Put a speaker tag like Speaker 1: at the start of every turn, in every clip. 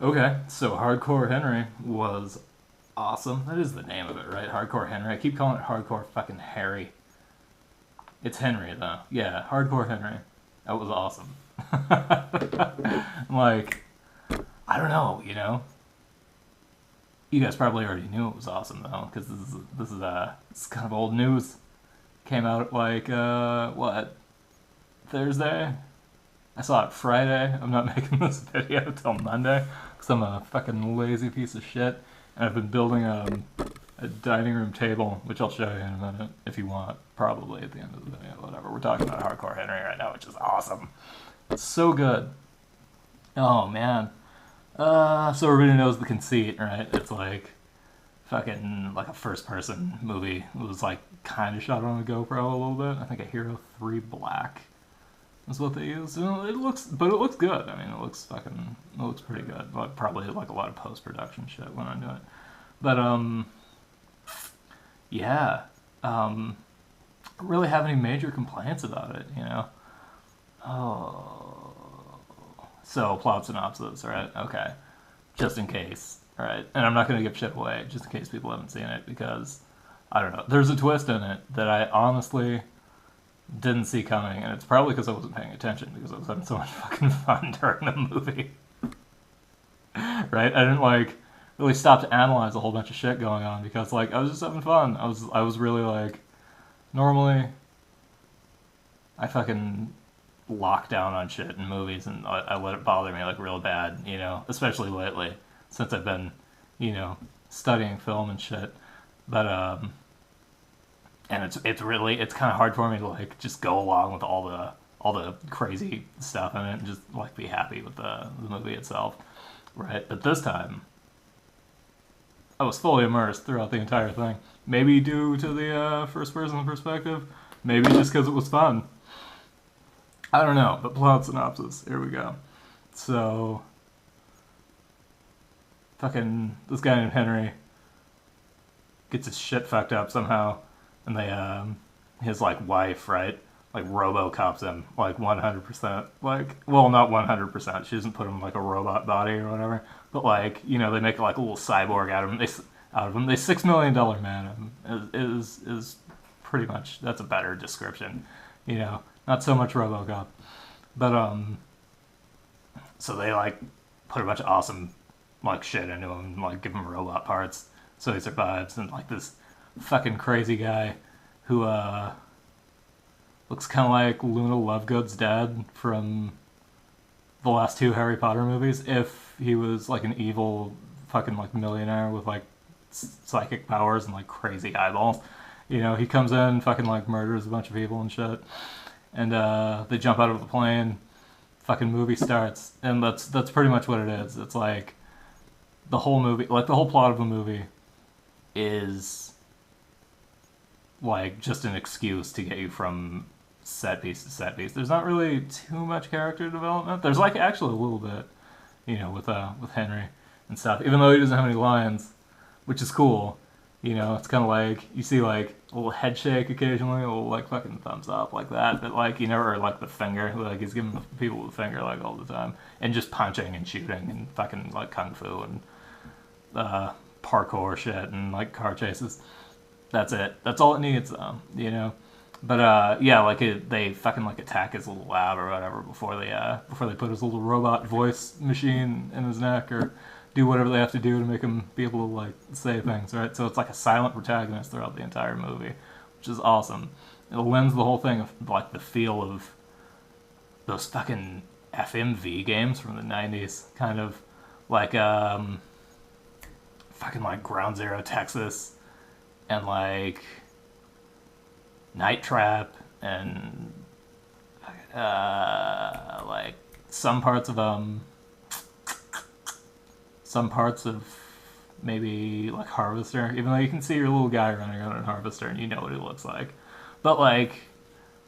Speaker 1: Okay, so Hardcore Henry was awesome. That is the name of it, right? Hardcore Henry. I keep calling it Hardcore fucking Harry. It's Henry though. Yeah, Hardcore Henry. That was awesome. Like, I don't know, you know. You guys probably already knew it was awesome though, because this is kind of old news. Came out like what, Thursday? I saw it Friday. I'm not making this video till Monday because I'm a fucking lazy piece of shit. And I've been building a dining room table, which I'll show you in a minute if you want, probably at the end of the video, whatever. We're talking about Hardcore Henry right now, which is awesome. It's so good. Oh, man. So everybody knows the conceit, right? It's like fucking like a first person movie. It was like kind of shot on a GoPro a little bit. I think a Hero 3 Black is what they use. But it looks good. I mean, it looks pretty good. Like probably like a lot of post production shit went into it. But yeah, I don't really have any major complaints about it. You know. Oh, so plot synopsis, right? Okay, just in case, all right. And I'm not gonna give shit away, just in case people haven't seen it, because I don't know. There's a twist in it that I honestly didn't see coming, and it's probably because I wasn't paying attention because I was having so much fucking fun during the movie. Right? I didn't like really stop to analyze a whole bunch of shit going on because like I was just having fun. I was really like normally I fucking lock down on shit in movies and I let it bother me like real bad, you know, especially lately since I've been, you know, studying film and shit. But and it's kind of hard for me to like just go along with all the crazy stuff in it and just like be happy with the movie itself, right? But this time, I was fully immersed throughout the entire thing. Maybe due to the first person perspective, maybe just because it was fun. I don't know. But plot synopsis. Here we go. So, fucking this guy named Henry gets his shit fucked up somehow, and his like wife, right? Like RoboCops him like 100%. Like, well, not 100%. She doesn't put him in, like a robot body or whatever. But like, you know, they make like a little cyborg out of him. They $6 million man him is pretty much that's a better description. You know, not so much RoboCop, but so they like put a bunch of awesome like shit into him, like give him robot parts so he survives, and like this fucking crazy guy who looks kind of like Luna Lovegood's dad from the last two Harry Potter movies. If he was like an evil fucking like millionaire with like psychic powers and like crazy eyeballs, you know, he comes in, fucking like murders a bunch of people and shit, and they jump out of the plane. Fucking movie starts, and that's pretty much what it is. It's like the whole movie, like the whole plot of the movie, is like just an excuse to get you from set piece to set piece. There's not really too much character development. There's like actually a little bit, you know, with Henry and stuff. Even though he doesn't have any lines, which is cool. You know, it's kind of like you see like a little head shake occasionally, a little like fucking thumbs up like that. But like you never like the finger, like he's giving people the finger like all the time, and just punching and shooting and fucking like kung fu and parkour shit and like car chases. That's it. That's all it needs, you know. But yeah, like they fucking like attack his little lab or whatever before they put his little robot voice machine in his neck or do whatever they have to do to make him be able to like say things, right? So it's like a silent protagonist throughout the entire movie, which is awesome. It lends the whole thing of like the feel of those fucking FMV games from the '90s, kind of like fucking like Ground Zero Texas and like Night Trap and like some parts of some parts of maybe like Harvester, even though you can see your little guy running around in Harvester and you know what he looks like. But like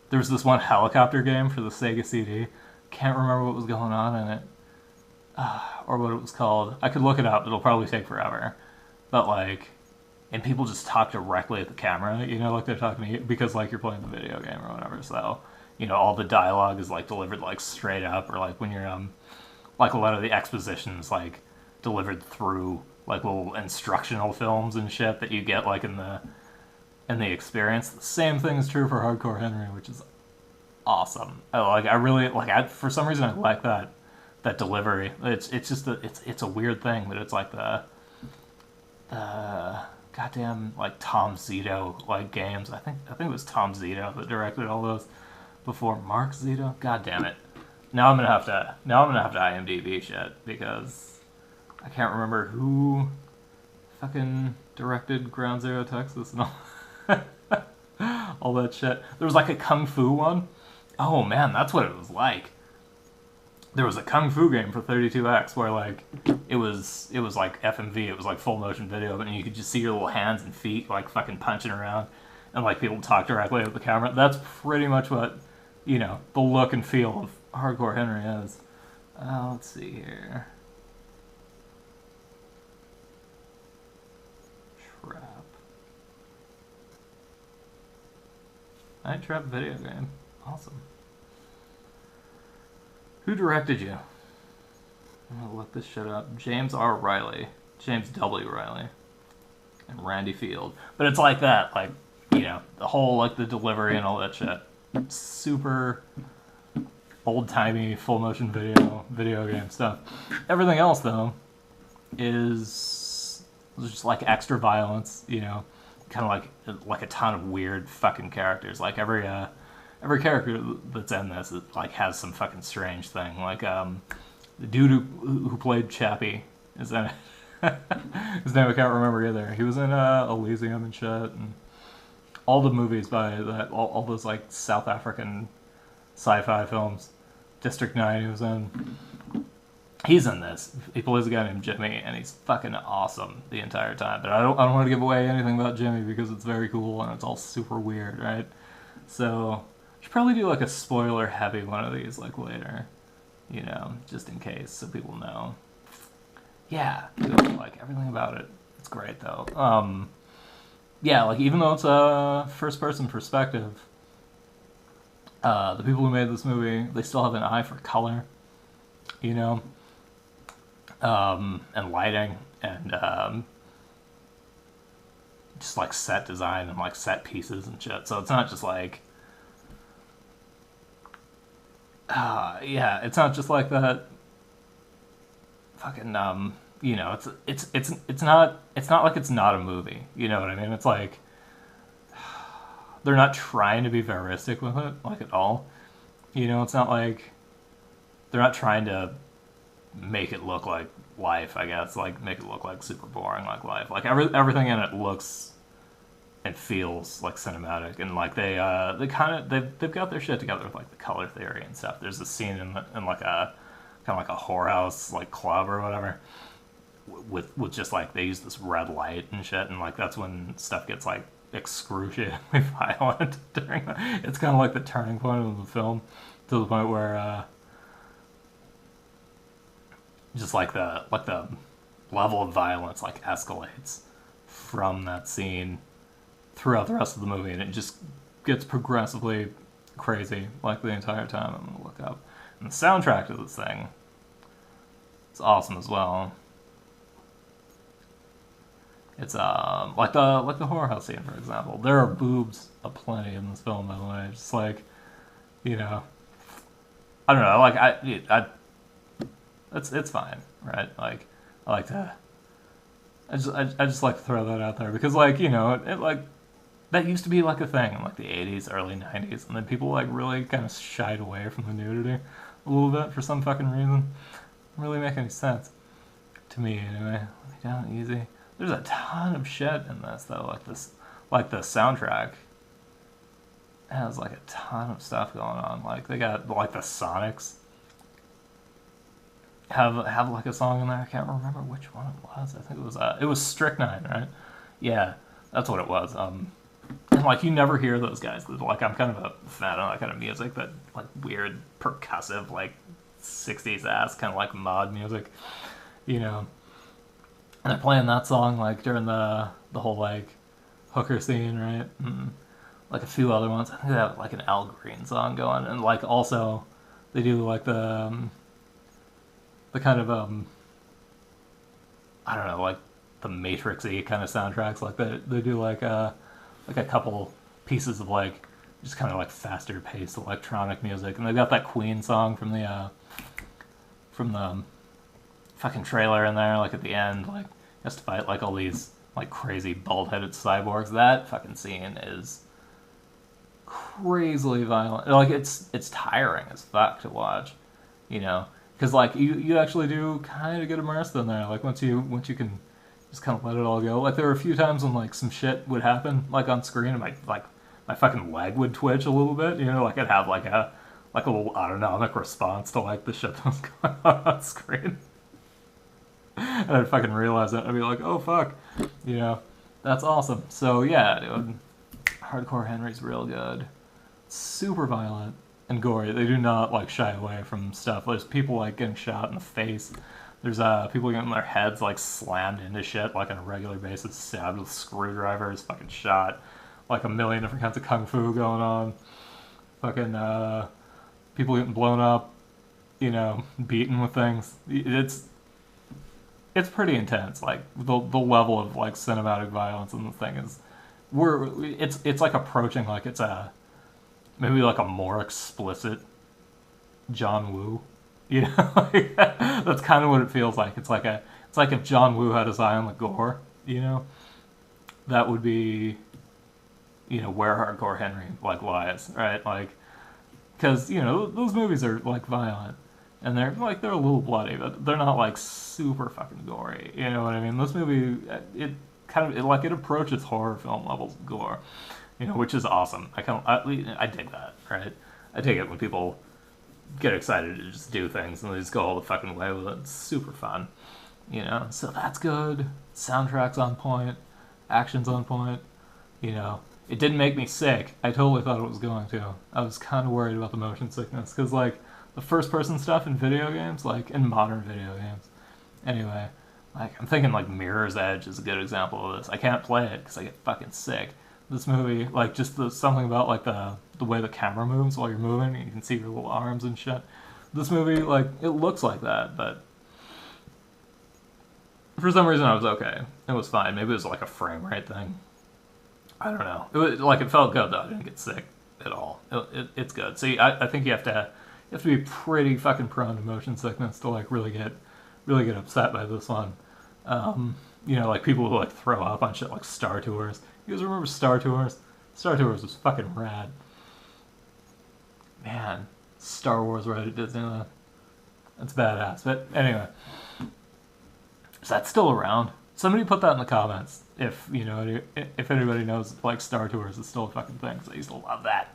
Speaker 1: there's this one helicopter game for the Sega CD. Can't remember what was going on in it or what it was called. I could look it up. It'll probably take forever. But like and people just talk directly at the camera, you know, like they're talking to you because like you're playing the video game or whatever. So, you know, all the dialogue is like delivered like straight up, or like when you're like a lot of the expositions like delivered through like little instructional films and shit that you get like in the experience. The same thing is true for Hardcore Henry, which is awesome. I really like. For some reason, I like that delivery. It's just it's a weird thing, but it's like the goddamn like Tom Zito like games. I think it was Tom Zito that directed all those before Mark Zito. God damn it. Now I'm gonna have to IMDb shit because I can't remember who fucking directed Ground Zero Texas and all that shit. There was like a kung fu one. Oh man, that's what it was like. There was a kung fu game for 32X where like it was like FMV, it was like full motion video, and you could just see your little hands and feet like fucking punching around, and like people talk directly at the camera. That's pretty much what, you know, the look and feel of Hardcore Henry is. Let's see here. Trap. Night Trap video game. Awesome. Who directed you? I'm gonna look this shit up. James R. Riley. James W. Riley. And Randy Field. But it's like that, like, you know, the whole, like, the delivery and all that shit. Super old-timey, full-motion video game stuff. Everything else, though, is just, like, extra violence, you know? Kind of like a ton of weird fucking characters. Like, every character that's in this like has some fucking strange thing. Like the dude who played Chappie is in it. His name I can't remember either. He was in Elysium and shit, and all the movies by that, all those like South African sci-fi films. District 9 he was in. He's in this. He plays a guy named Jimmy, and he's fucking awesome the entire time. But I don't want to give away anything about Jimmy because it's very cool and it's all super weird, right? So should probably do like a spoiler heavy one of these like later, you know, just in case so people know. Yeah, like everything about it. It's great though. Yeah, like even though it's a first person perspective, the people who made this movie, they still have an eye for color, you know, and lighting and just like set design and like set pieces and shit. So it's not just like yeah, it's not just like that fucking you know, it's not like it's not a movie, you know what I mean? It's like they're not trying to be veristic with it like at all, you know. It's not like they're not trying to make it look like life, I guess, like make it look like super boring like life. Like everything in it looks and feels like cinematic, and like they kind of they've got their shit together with like the color theory and stuff. There's a scene in like a kind of like a whorehouse like club or whatever with just like they use this red light and shit, and like that's when stuff gets like excruciatingly violent during that. It's kind of like the turning point of the film, to the point where just like the level of violence like escalates from that scene throughout the rest of the movie, and it just gets progressively crazy like the entire time. I'm gonna look up, and the soundtrack to this thing, it's awesome as well. It's like the horror house scene, for example. There are boobs aplenty in this film, by the way. Just like, you know, I don't know, like I it's fine, right? Like I like to I just like to throw that out there because, like, you know, it like that used to be like a thing in like the 80s, early 90s, and then people like really kind of shied away from the nudity a little bit for some fucking reason. Doesn't really make any sense to me anyway. Let me down easy. There's a ton of shit in this though, like the soundtrack has like a ton of stuff going on. Like they got like the Sonics have like a song in there. I can't remember which one it was. I think it was Strychnine, right? Yeah, that's what it was. And like you never hear those guys. Like I'm kind of a fan of that kind of music, but like weird percussive like 60s ass kind of like mod music, you know. And they're playing that song like during the whole like hooker scene, right? And like a few other ones. I think they have like an Al Green song going, and like also they do like the kind of I don't know, like the Matrix-y kind of soundtracks. Like they do like a couple pieces of like just kind of like faster paced electronic music, and they got that Queen song from the fucking trailer in there, like at the end, like has to fight like all these like crazy bald headed cyborgs. That fucking scene is crazily violent. Like it's tiring as fuck to watch, you know, because like you actually do kind of get immersed in there. Like once you can just kind of let it all go. Like there were a few times when like some shit would happen like on screen, and my fucking leg would twitch a little bit. You know, like I'd have like a little autonomic response to like the shit that was going on screen. And I'd fucking realize it. I'd be like, oh fuck, you know, that's awesome. So yeah, dude, Hardcore Henry's real good. Super violent and gory. They do not like shy away from stuff. There's people like getting shot in the face. There's people getting their heads like slammed into shit like on a regular basis, stabbed with screwdrivers, fucking shot. Like a million different kinds of kung fu going on. Fucking people getting blown up, you know, beaten with things. It's pretty intense. Like the level of like cinematic violence in the thing is it's like approaching like it's a maybe like a more explicit John Woo. You know, like, that's kind of what it feels like. It's like if John Woo had his eye on the gore. You know, that would be, you know, where Hardcore Henry like lies, right? Like, because you know those movies are like violent and they're a little bloody, but they're not like super fucking gory. You know what I mean? This movie it approaches horror film levels of gore, you know, which is awesome. I dig that, right? I dig it when people get excited to just do things and they just go all the fucking way with it. It's super fun, you know. So that's good. Soundtrack's on point, action's on point, you know. It didn't make me sick. I totally thought it was going to. I was kind of worried about the motion sickness because like the first person stuff in video games, like in modern video games, anyway. Like I'm thinking like Mirror's Edge is a good example of this. I can't play it because I get fucking sick. This movie, like just something about like the way the camera moves while you're moving, and you can see your little arms and shit. This movie, like it looks like that, but for some reason I was okay. It was fine. Maybe it was like a frame rate thing. I don't know. It felt good though. I didn't get sick at all. It's good. So I think you have to be pretty fucking prone to motion sickness to like really get upset by this one. You know, like people who like throw up on shit like Star Tours. You guys remember Star Tours? Star Tours was fucking rad. Man, Star Wars right at Disneyland. That's badass. But anyway, is that still around? Somebody put that in the comments. If you know, if anybody knows, like Star Tours is still a fucking thing. Cause I used to love that.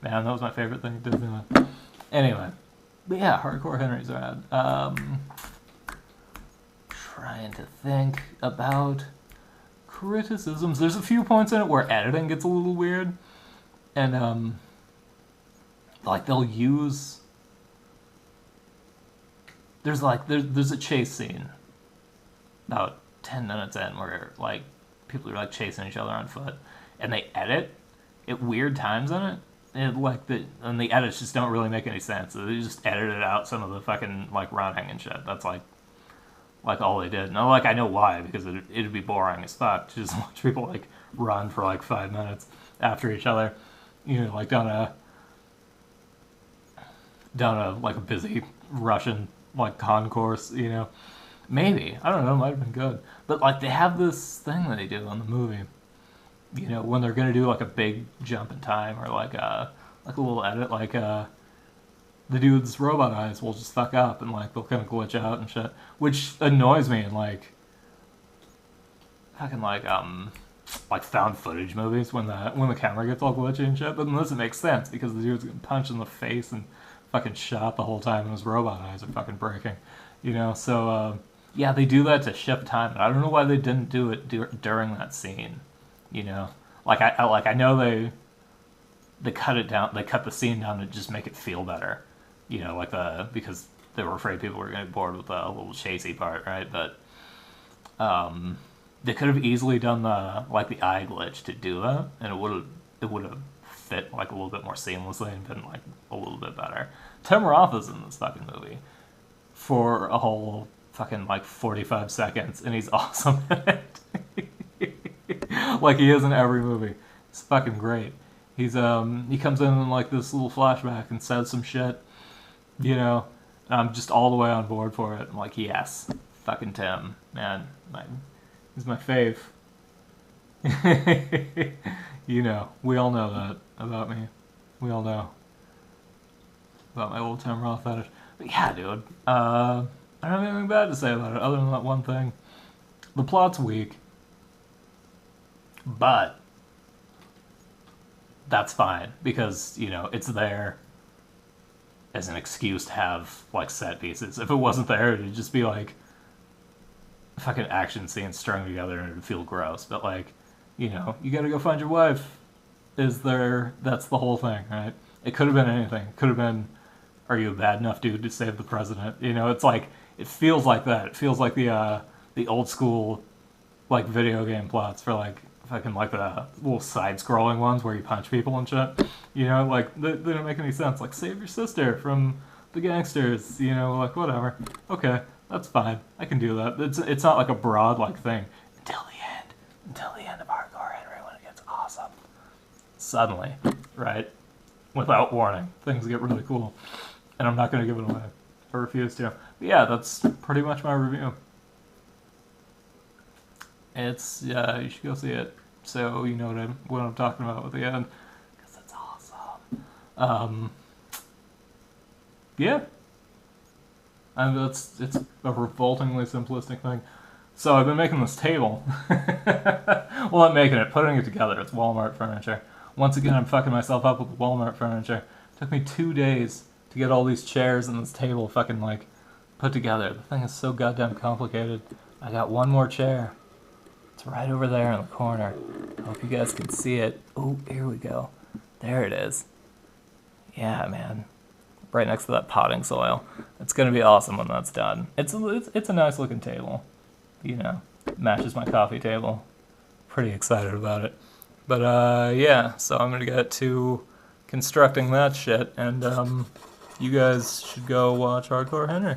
Speaker 1: Man, that was my favorite thing at Disneyland. Anyway, but yeah, Hardcore Henry's rad. Trying to think about criticisms. There's a few points in it where editing gets a little weird, and like they'll use. There's a chase scene about 10 minutes in where like people are like chasing each other on foot, and they edit at weird times in it. And the edits just don't really make any sense. So they just edited out some of the fucking like running and shit. That's like all they did. And I know why, because it'd be boring as fuck to just watch people like run for like 5 minutes after each other, you know, like down a like a busy Russian like concourse, you know. Maybe, I don't know, it might have been good. But like they have this thing that they do on the movie, you know, when they're gonna do like a big jump in time or like a little edit, like the dude's robot eyes will just fuck up and like they'll kind of glitch out and shit, which annoys me in like fucking like found footage movies when the camera gets all glitchy and shit. But in this it makes sense because the dude's getting punched in the face and fucking shot the whole time and his robot eyes are fucking breaking, you know. So yeah, they do that to shift time, and I don't know why they didn't do it during that scene, you know. Like I know they cut it down, they cut the scene down to just make it feel better, you know, like because they were afraid people were going to be bored with the little chasey part, right? But they could have easily done the eye glitch to do that, and it would have fit like a little bit more seamlessly and been like a little bit better. Tim Roth is in this fucking movie for a whole fucking like 45 seconds, and he's awesome in it. Like he is in every movie. It's fucking great. He comes in like this little flashback and says some shit, you know. And I'm just all the way on board for it. I'm like, yes, fucking Tim, man, he's my fave. You know, we all know that about me. We all know about my old Tim Roth fetish. But yeah, dude, I don't have anything bad to say about it other than that one thing. The plot's weak, but that's fine because, you know, it's there as an excuse to have like set pieces. If it wasn't there, it'd just be like fucking action scenes strung together and it'd feel gross. But like, you know, you gotta go find your wife. That's the whole thing, right? It could have been anything. It could have been, are you a bad enough dude to save the president? You know, it's like, it feels like that. It feels like the old school, like, video game plots for, like, fucking, like, the little side-scrolling ones where you punch people and shit. You know, like, they don't make any sense. Like, save your sister from the gangsters, you know, like, whatever. Okay, that's fine. I can do that. It's not, like, a broad, like, thing. Until the end of Hardcore Henry when it gets awesome. Suddenly, right? Without warning, things get really cool. And I'm not going to give it away. I refuse to. But yeah, that's pretty much my review. It's, you should go see it. So you know what I'm talking about with the end. Because it's awesome. Yeah. And it's a revoltingly simplistic thing. So I've been making this table. Well, not making it, putting it together. It's Walmart furniture. Once again, I'm fucking myself up with the Walmart furniture. It took me 2 days to get all these chairs and this table fucking, like, put together. The thing is so goddamn complicated. I got one more chair. It's right over there in the corner. I hope you guys can see it. Oh, here we go. There it is. Yeah, man. Right next to that potting soil. It's gonna be awesome when that's done. It's a nice looking table. You know, matches my coffee table. Pretty excited about it. But, yeah, so I'm gonna get to constructing that shit, and, you guys should go watch Hardcore Henry.